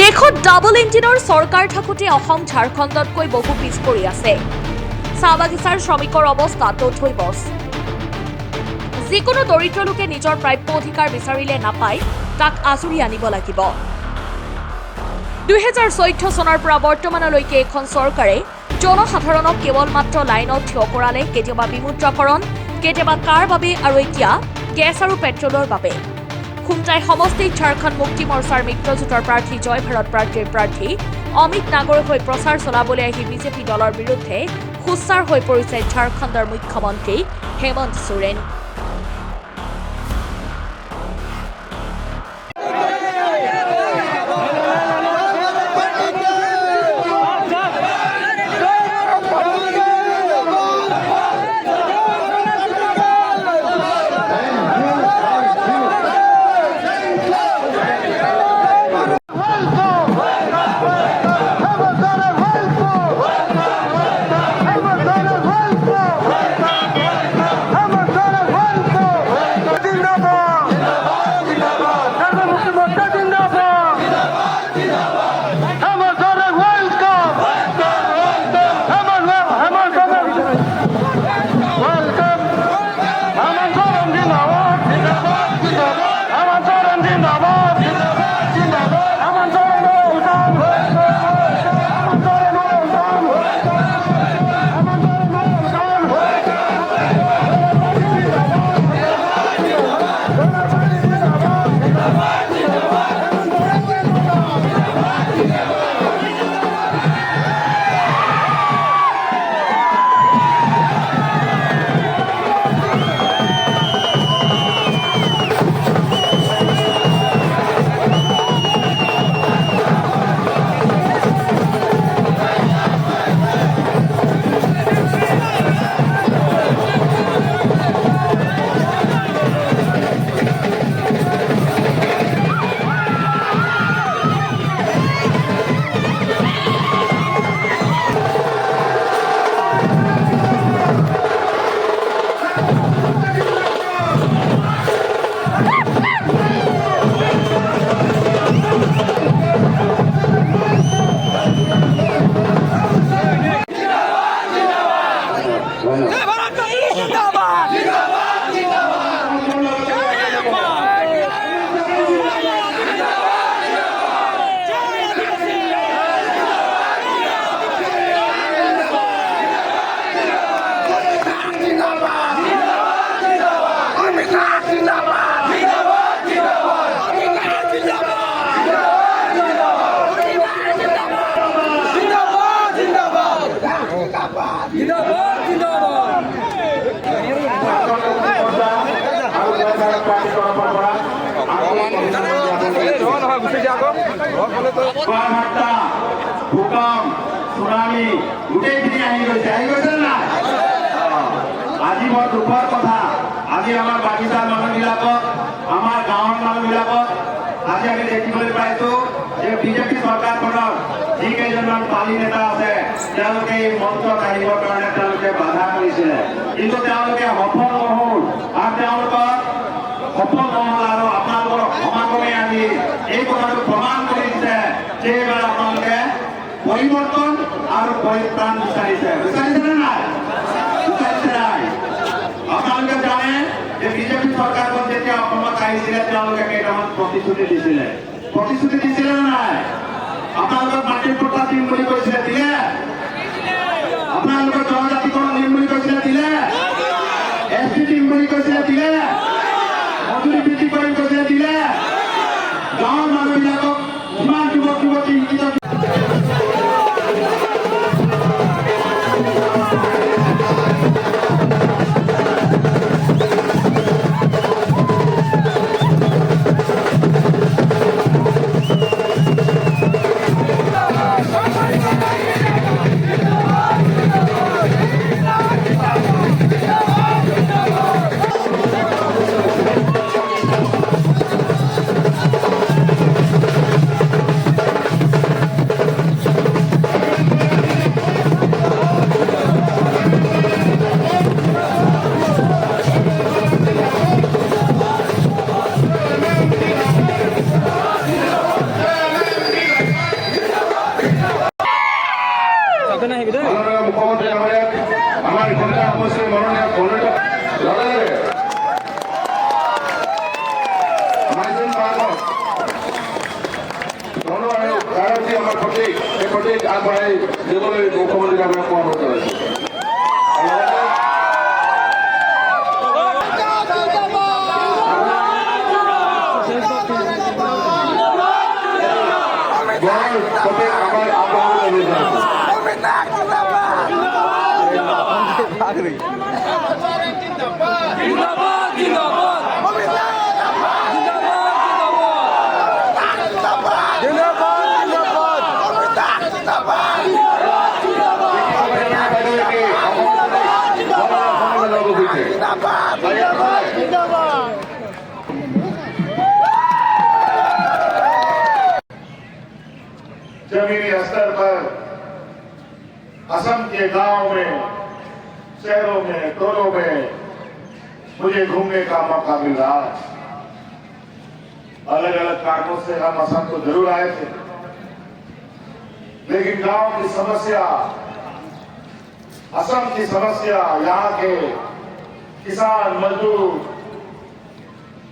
দেশত ডাবল ইঞ্জিনৰ চৰকাৰ থাকোঁতে অসম ঝাৰখণ্ডতকৈ বহু পিছ পৰি আছে। চাহ বাগিচাৰ শ্ৰমিকৰ অৱস্থা তথৈ বছ। যিকোনো দৰিদ্ৰ লোকে নিজৰ প্ৰাপ্য অধিকাৰ বিচাৰিলে নাপায়, তাক আঁচুৰি আনিব লাগিব। 2014 চনৰ পৰা বৰ্তমানলৈকে এখন চৰকাৰে জনসাধাৰণক কেৱল মাত্ৰ লাইনত থিয় কৰালে, কেতিয়াবা বিমুদ্ৰাকৰণ, কেতিয়াবা কাৰ বাবে আৰু এতিয়া গেছ আৰু পেট্ৰলৰ বাবে। খুমটাই সমষ্টিত ঝাৰখণ্ড মুক্তি মৰ্চাৰ মিত্ৰজোঁটৰ প্ৰাৰ্থী জয় ভাৰত পাৰ্টীৰ প্ৰাৰ্থী অমিত নাগৰৰ হৈ প্ৰচাৰ চলাবলৈ আহি বিজেপি দলৰ বিৰুদ্ধে সোচ্চাৰ হৈ পৰিছে ঝাৰখণ্ডৰ মুখ্যমন্ত্ৰী হেমন্ত সোৰেন। ভূকম্প সুনামি গোটেইখিনি আহি গৈছে না। আজি বৰ দুখৰ কথা, আজি আমাৰ বাগিচাৰ মানুহবিলাকক, আমাৰ গাঁৱৰ মানুহবিলাকক আজি আমি দেখিবলৈ পাইছোঁ যে বিজেপি চৰকাৰখনৰ যিকেইজনমান পালি নেতা আছে তেওঁলোকে এই মঞ্চত আহিবৰ কাৰণে তেওঁলোকে বাধা কৰিছিলে, কিন্তু তেওঁলোকে সফল নহ'ল। আৰু তেওঁলোকৰ সফল নহ'ল আৰু আপোনালোকৰ সমাগমে আজি এই কথাটো প্ৰমাণ কৰি দিছে যে এইবাৰ আপোনালোকে পৰিৱৰ্তন আৰু পৰিত্ৰাণ বিচাৰিছেনে নাই? আপোনালোকে জানে যে বিজেপি চৰকাৰখন যেতিয়া অসমত আহিছিলে তেওঁলোকে কেইটামান প্ৰতিশ্ৰুতি দিছিলে নে নাই? আপোনালোকক মাটিৰ পট্টা দিম বুলি কৈছিলে, দিলে? আপোনালোকৰ জনজাতিকৰণ দিম বুলি কৈছিলে, দিলে? ST দিম বুলি কৈছিলে, দিলে? মজুৰি বৃদ্ধি কৰিম কৈছিলে, দিলে? গাঁৱৰ মানুহবিলাকক ইমান যুৱক যুৱতী শিক্ষিত প্ৰতীক আগবঢ়াই দিবলৈ মুখ্যমন্ত্ৰীক আপোনাক অনুৰোধ জনাইছোঁ। প্ৰতীক আমাৰ আগবঢ়াবলৈ অনুৰোধ জনাইছোঁ। जमीनी स्तर पर असम के गांव में, शहरों में, टोलों में मुझे घूमने का मौका मिल रहा है। अलग अलग कारणों से हम असम को जरूर आए थे, लेकिन गांव की समस्या, असम की समस्या, यहाँ के किसान, मजदूर,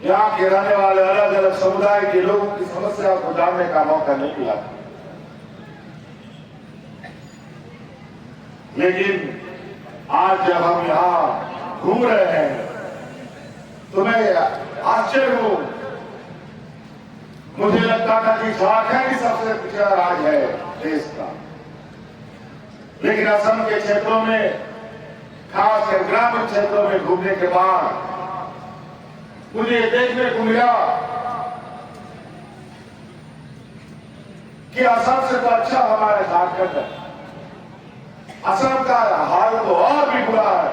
यहाँ के रहने वाले अलग अलग समुदाय के लोगों की समस्या को जानने का मौका नहीं मिला। लेकिन आज जब हम यहाँ घूम रहे हैं तो मैं आश्चर्य हूं। मुझे लगता था कि झारखंड ही सबसे पिछड़ा राज्य है देश का, लेकिन असम के क्षेत्रों में, खासकर ग्रामीण क्षेत्रों में घूमने के बाद मुझे देखने को मिला कि असम से तो अच्छा हमारा झारखंड है। असम का हाल तो और भी बुरा है।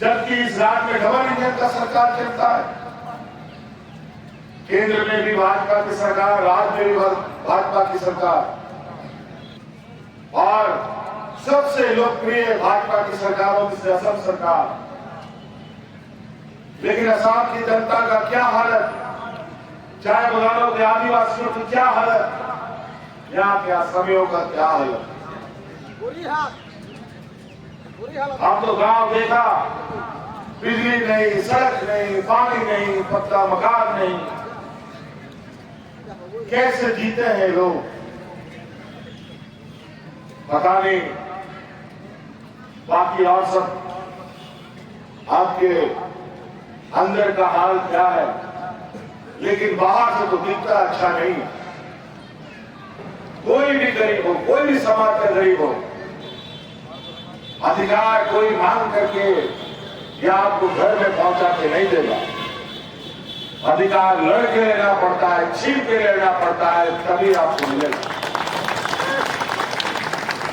जबकि इस राज्य में डबल इंजन का सरकार चलता है। केंद्र में भी भाजपा की सरकार, राज्य में भी भाजपा की सरकार, और सबसे लोकप्रिय भाजपा की सरकारों में से असम सरकार। लेकिन असम की जनता का क्या हालत, चाय बगानों के आदिवासियों की क्या हालत, यहाँ के असमियों का क्या हालत। हम तो गांव देखा, बिजली नहीं, सड़क नहीं, पानी नहीं, पक्का मकान नहीं, कैसे जीते हैं लोग पता नहीं। बाकी और सब आपके अंदर का हाल क्या है, लेकिन बाहर से तो दिखता अच्छा नहीं। कोई भी गरीब हो, कोई भी समाज का गरीब हो, अधिकार कोई मांग करके या आपको घर में पहुंचा के नहीं देगा। अधिकार लड़ के लेना पड़ता है, छीन के लेना पड़ता है, तभी आपको मिलेगा।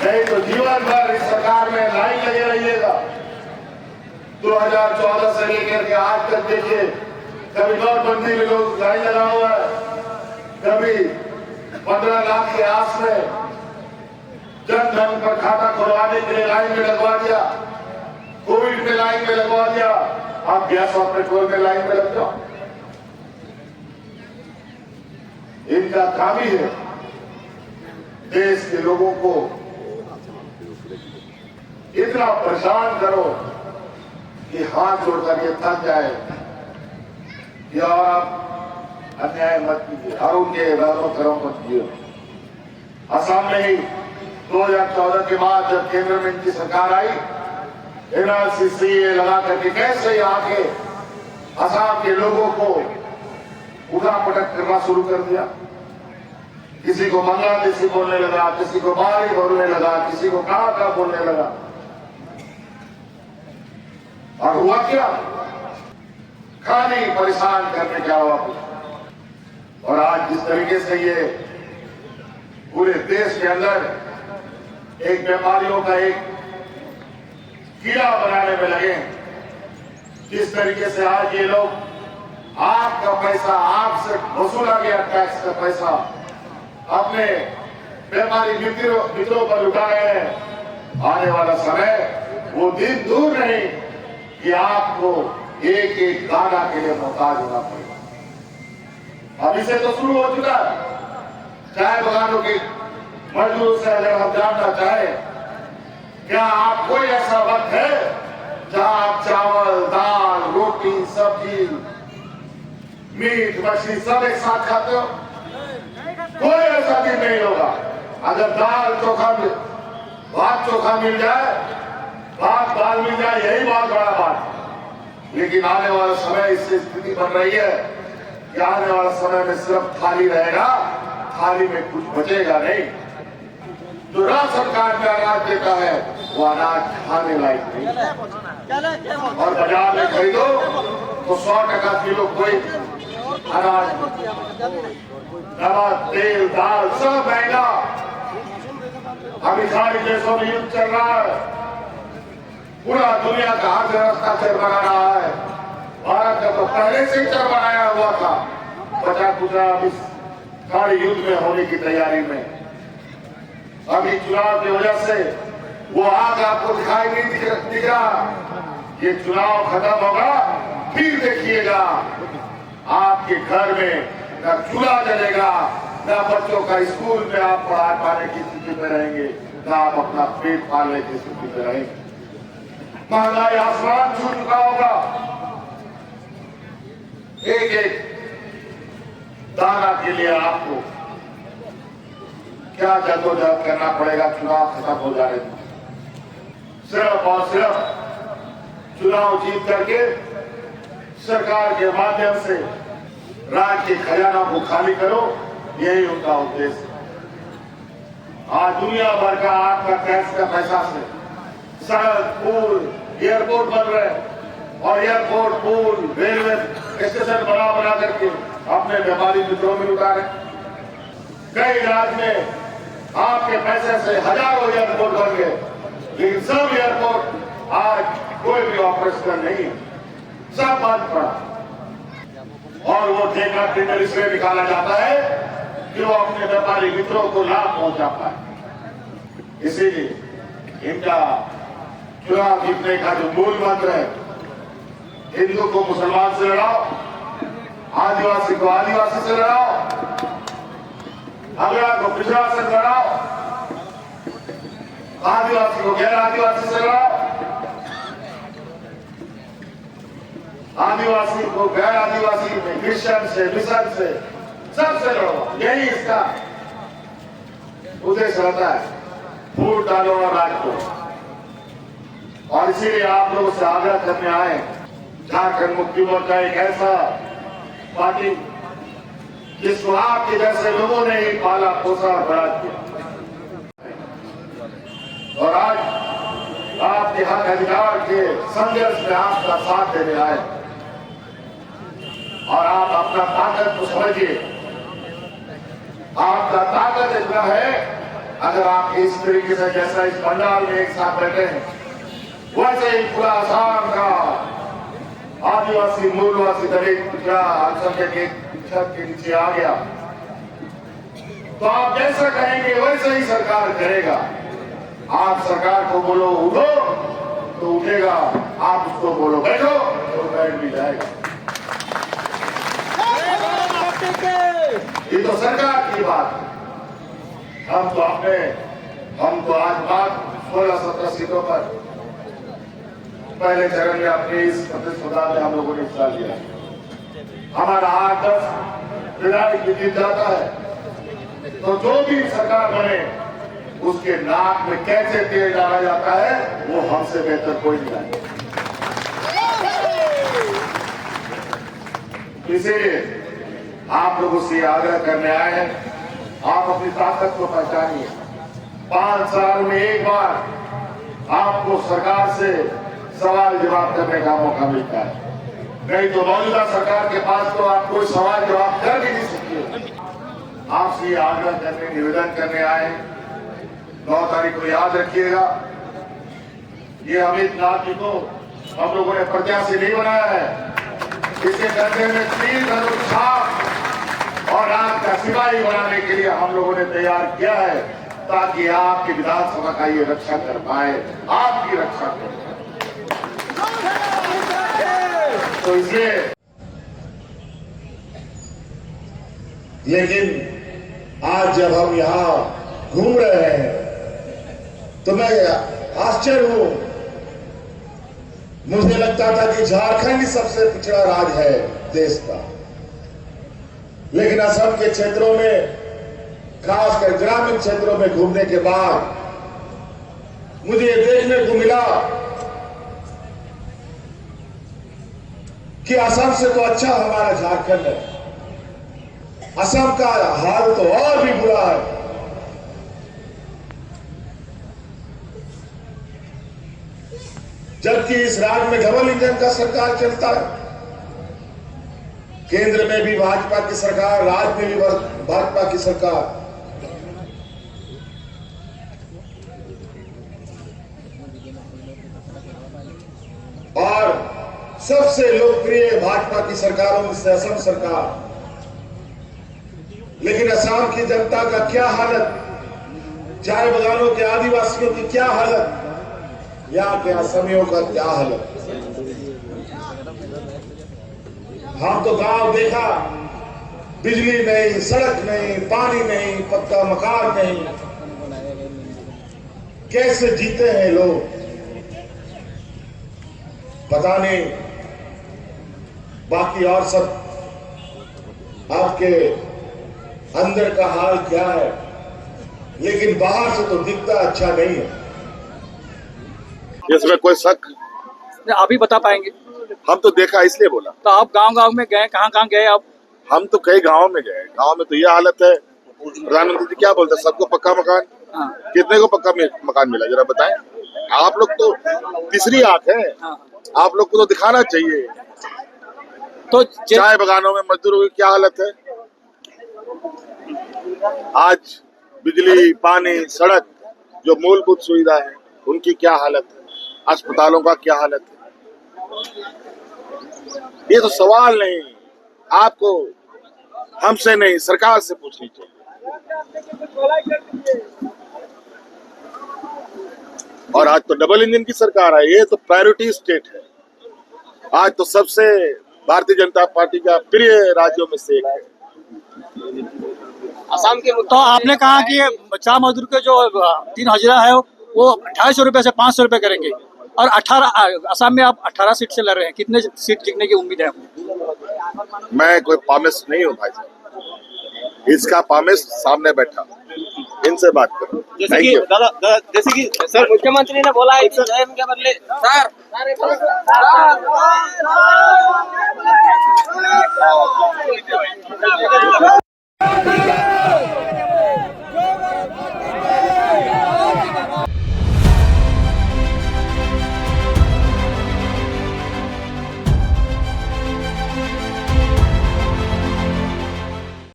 नहीं तो जीवन भर इस सरकार में लाइन लगे रहिएगा। 2014 से लेकर के आज तक देखिए, कभी नोटबंदी में लोग लाइन लगा हुआ है, कभी 15 लाख के आस में जन धन पर खाता खुलवाने के लिए लाइन में लगवा दिया, कोविड में लाइन में लगवा दिया। आप गैस और पेट्रोल में लाइन में लग जाओ। इनका काम ही है देश के लोगों को इतना परेशान करो कि हाथ जोड़कर ये थक जाए कि और आप अन्याय मत कीजिए और उनके वैरों करो मत कीजिए। असम में ही 2014 के बाद जब केंद्र में इनकी सरकार आई, NRC लगा करके कैसे यहाँ के असम के लोगों को उठा पटक करना शुरू कर दिया। किसी को बांग्लादेशी बोलने लगा, किसी को बारी बोलने लगा, किसी को कहा बोलने लगा। और हुआ क्या? खाली परेशान करने क्या हुआ कुछ। और आज जिस तरीके से ये पूरे देश के अंदर एक व्यापारियों का एक कीड़ा बनाने में लगे, जिस तरीके से आज ये लोग आपका पैसा, आपसे वसूला गया टैक्स का पैसा अपने व्यापारी मित्रों पर लुटा रहे हैं। आने वाला समय वो दिन दूर नहीं कि आपको एक एक दाना के लिए मोहताज होना पड़ेगा। अभी से तो शुरू हो चुका है। चाय बगानों के मजदूर से अगर हम जानना चाहें, क्या आप कोई ऐसा वक्त है जहां आप चावल, दाल, रोटी, सब्जी, मीट, मछली सब एक साथ खाते हो? कोई ऐसा दिन नहीं होगा। अगर दाल चोखा भात चोखा मिल जाए, भात दाल मिल जाए, यही बहुत बड़ा बात। लेकिन आने वाला समय इससे स्थिति बन रही है कि आने वाला समय में सिर्फ थाली रहेगा, थाली में कुछ बचेगा नहीं। जो राज्य सरकार में अनाज देता है वो अनाज खाने लायक नहीं, और बाजार में खरीदो तो 100% किलो कोई अनाज, नमक, तेल, दाल सब महंगा। अभी सारे देशों में युद्ध चल रहा है, पूरा दुनिया का अर्थव्यवस्था चरमरा रहा है। भारत का तो पहले से ही चरमराया हुआ था, बचा कुचा अभी सारे युद्ध में होने की तैयारी में। अभी चुनाव की वजह से वो आग आपको दिखाई नहीं दिख रहा। ये चुनाव खत्म होगा, फिर देखिएगा आपके घर में न चूल्हा जलेगा, न बच्चों का स्कूल में आप पढ़ा पाने की स्थिति में रहेंगे, न आप अपना पेट पालने की स्थिति में रहेंगे। महंगाई आसमान छू चुका होगा। एक एक दाना के लिए आपको क्या जद्दोजहद करना पड़ेगा चुनाव खत्म हो जाने में। सिर्फ और सिर्फ चुनाव जीत करके सरकार के माध्यम से राज्य के खजाना को खाली करो, यही उनका उद्देश्य है। आज दुनिया भर का आपका टैक्स का पैसा से सड़क, पुल, एयरपोर्ट बन रहे हैं, और एयरपोर्ट, पुल, रेलवे स्टेशन बना करके अपने व्यापारी मित्रों में उतारे। कई राज्य में आपके पैसे से हजारों एयरपोर्ट बन गए, लेकिन सब एयरपोर्ट आज कोई भी ऑपरेशनल नहीं, सब बंद पड़ा। और वो ठेका टेंडर इसलिए निकाला जाता है कि वो अपने व्यापारी मित्रों को लाभ पहुंचा पाए। इसीलिए इनका चुनाव जीतने का जो मूल मंत्र है, हिंदू को मुसलमान से लड़ाओ, आदिवासी को आदिवासी से लड़ाओ, अगड़ा को पिछड़ा से लड़ाओ, आदिवासी को गैर आदिवासी से लड़ाओ, आदिवासी को गैर आदिवासी में, क्रिश्चियन से, मिशन से, सबसे लड़ो। यही इसका उद्देश्य रहता है। फूट डालो और राज को। और इसीलिए आप लोगों से आग्रह करने आए, झारखंड मुक्ति मोर्चा एक ऐसा पार्टी जिसको आपके जैसे लोगों ने ही पाला, पोसा और बड़ा किया, और आज आपके हक अधिकार के संघर्ष में आपका साथ देने आए। और आप अपना ताकत को समझिए, आपका ताकत इतना है, अगर आप इस तरीके से जैसा इस पंडाल में एक साथ बैठे हैं, वैसे ही पूरा आसाम का आदिवासी, मूलवासी, दलित, पिछड़ा, अल्पसंख्यक एक छत के नीचे आ गया, तो आप जैसा कहेंगे वैसे ही सरकार करेगा। आप सरकार को बोलो उठो तो उठेगा, आप उसको बोलो बैठो तो बैठ भी जाएगा। ये तो सरकार की बात है। हम तो आज बात 16-17 सीटों पर पहले चरण में अपने इस प्रतिस्पर्धा में हम लोगों ने हिस्सा लिया। हमारा 8-10 विधायक जीत जाता है, तो जो भी सरकार बने उसके नाक में कैसे तेल डाला जाता है वो हमसे बेहतर कोई नहीं जाने। इसीलिए आप लोगों से आग्रह करने आए हैं, आप अपनी ताकत को पहचानिए। 5 साल में एक बार आपको सरकार से सवाल जवाब करने का मौका मिलता है, नहीं तो मौजूदा सरकार के पास तो आप कोई सवाल जवाब कर भी नहीं सकते। आपसे ये आग्रह करने, निवेदन करने आए। 9 तारीख को याद रखिएगा, ये अमित नाथ जी को हम लोगों ने प्रत्याशी नहीं बनाया है, इसे करने में 3 धनुष छाप और रात का सिपाही बनाने के लिए हम लोगों ने तैयार किया है, ताकि आपकी विधानसभा का ये रक्षा कर पाए, आपकी रक्षा कर पाए। तो इसलिए, लेकिन आज जब हम यहाँ घूम रहे हैं तो मैं आश्चर्य हूं। मुझे लगता था कि झारखंड ही सबसे पिछड़ा राज्य है देश का, लेकिन असम के क्षेत्रों में, खासकर ग्रामीण क्षेत्रों में घूमने के बाद मुझे ये देखने को मिला कि असम से तो अच्छा हमारा झारखंड है। असम का हाल तो और भी बुरा है। जबकि इस राज्य में डबल इंजन का सरकार चलता है, केंद्र में भी भाजपा की सरकार, राज्य में भी भाजपा की सरकार। और सबसे लोकप्रिय भाजपा की सरकारों में से असम सरकार। लेकिन असम की जनता का क्या हालत, चाय बागानों के आदिवासियों की क्या हालत, यहाँ के असमियों का क्या हालत। हम तो गांव देखा, बिजली नहीं, सड़क नहीं, पानी नहीं, पक्का मकान नहीं, कैसे जीते हैं लोग पता नहीं। बाकी और सब आपके अंदर का हाल क्या है, लेकिन बाहर से तो दिखता अच्छा नहीं है। इसमें कोई शक आप ही बता पाएंगे? हम तो देखा इसलिए बोला। तो आप गांव-गांव में गए, कहाँ-कहाँ गए आप? हम तो कई गांवों में गए, गांव में तो ये हालत है। प्रधानमंत्री जी क्या बोलते हैं, सबको पक्का मकान। हाँ। कितने को पक्का मकान मिला जरा बताएं। आप लोग तो तीसरी आंख है, हाँ। आप लोग को तो दिखाना चाहिए। तो चाय बागानों में मजदूरों की क्या हालत है आज, बिजली, पानी, सड़क, जो मूलभूत सुविधा है उनकी क्या हालत है, अस्पतालों का क्या हालत है। ये तो सवाल नहीं, आपको हमसे नहीं सरकार से पूछनी चाहिए। और आज तो डबल इंजन की सरकार है, ये तो प्रायोरिटी स्टेट है। आज तो सबसे भारतीय जनता पार्टी का प्रिय राज्यों में से एक है। असम के तो आपने कहा कि चाय मजदूर के जो 3 हज़ार है वो 2800 रुपए से 500 रुपए करेंगे, और 18 असम में आप 18 सीट से लड़ रहे हैं। कितने सीट जीतने की उम्मीद है आपको? मैं कोई पामिस्ट नहीं हूँ भाई साहब, इसका पामिस्ट सामने बैठा, इनसे बात करो। जैसे कि दादा जैसे कि सर मुख्यमंत्री ने बोला है कि जैन के बदले सर